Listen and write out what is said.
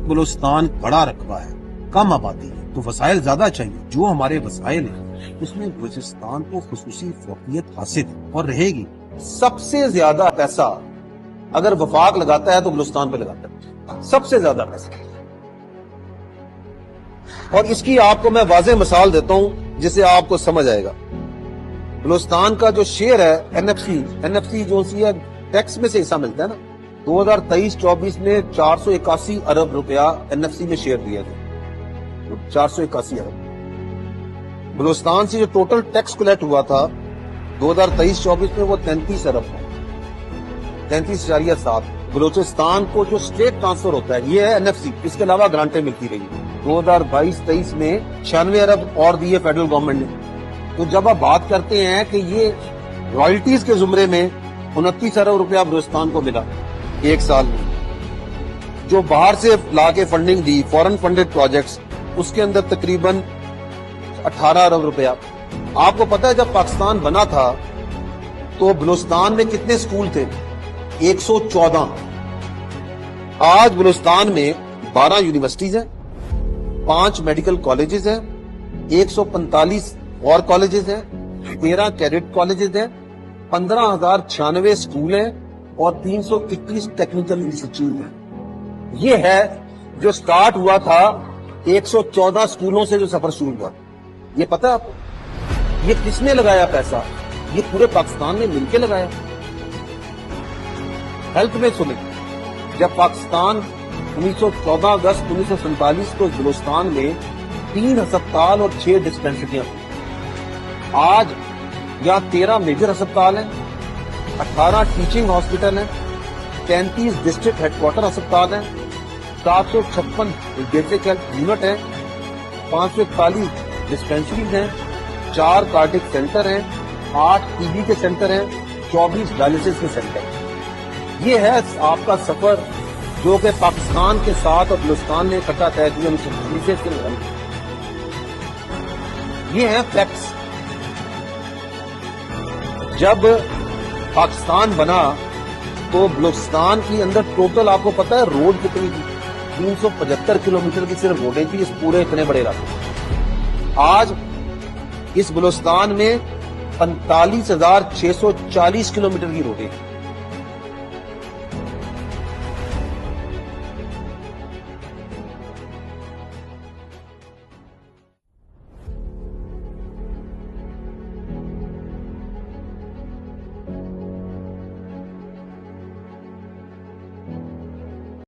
بلوچستان بڑا رقبہ ہے، کم آبادی ہے تو وسائل زیادہ چاہیے. جو ہمارے وسائل ہیں اس میں بلوچستان کو خصوصی فوقیت حاصل ہے اور رہے گی. سب سے زیادہ پیسہ اگر وفاق لگاتا ہے تو بلوچستان پہ لگاتا ہے، سب سے زیادہ پیسہ. اور اس کی آپ کو میں واضح مثال دیتا ہوں جسے آپ کو سمجھ آئے گا. بلوچستان کا جو شیئر ہے این ایف سی جو سی ہے ٹیکس میں سے حصہ ملتا ہے نا، 2023-24 میں 481 ارب روپیہ این ایف سی میں شیئر دیا تھا. 481 ارب. بلوچستان سے جو ٹوٹل ٹیکس کلیکٹ ہوا تھا 2023-24 میں وہ 33 ارب ہے، 33.7. بلوچستان کو جو اسٹیٹ ٹرانسفر ہوتا ہے یہ ہے این ایف سی، اس کے علاوہ گرانٹیں ملتی رہی. 2022-23 میں 96 ارب اور دیے فیڈرل گورنمنٹ نے. تو جب آپ بات کرتے ہیں کہ یہ رائلٹیز کے زمرے میں 29 ارب روپیہ بلوچستان کو ملا ایک سال میں، جو باہر سے لا کے فنڈنگ دی فورن فنڈڈ پروجیکٹس، اس کے اندر تقریباً 18 ارب روپیہ. آپ کو پتا ہے جب پاکستان بنا تھا تو بلوچستان میں کتنے سکول تھے؟ 114. آج بلوچستان میں 12 یونیورسٹیز ہیں، 5 میڈیکل کالجز ہیں، 145 اور کالجز ہیں، 13 کیڈٹ کالجز ہیں، 15,096 سکول ہیں اور 321 ٹیکنیکل انسٹیٹیوٹ ہیں. یہ ہے جو سٹارٹ ہوا تھا 114 سکولوں سے جو سفر شروع ہوا. یہ پتہ ہے آپ کو یہ کس نے لگایا پیسہ؟ یہ پورے پاکستان نے مل کے لگایا. ہیلتھ میں سنیں، جب پاکستان 14 اگست 1947 کو بلوچستان میں 3 ہسپتال اور 6 ڈسپینسریاں تھیں. آج یہاں 13 میجر ہسپتال ہیں، 18 ٹیچنگ ہاسپٹل ہیں، 33 ڈسٹرکٹ ہیڈ کوارٹر ہسپتال ہیں، 756 بیسک ہیلتھ یونٹ ہیں، 541 ڈسپینسریز ہیں، 4 کارڈک سینٹر ہیں، 8 ٹی بی کے سینٹر ہیں، 24 ڈائلسس کے سینٹر ہیں. یہ ہے آپ کا سفر جو کہ پاکستان کے ساتھ اور بلوچستان نے اکٹھا طے کیا. یہ ہے فیکٹس. جب پاکستان بنا تو بلوچستان کی اندر ٹوٹل آپ کو پتا ہے روڈ کتنی تھی؟ 375 کلومیٹر کی صرف روڈیں تھی اس پورے اتنے بڑے علاقے. آج اس بلوچستان میں 45,640 کلومیٹر کی روڈیں ہیں.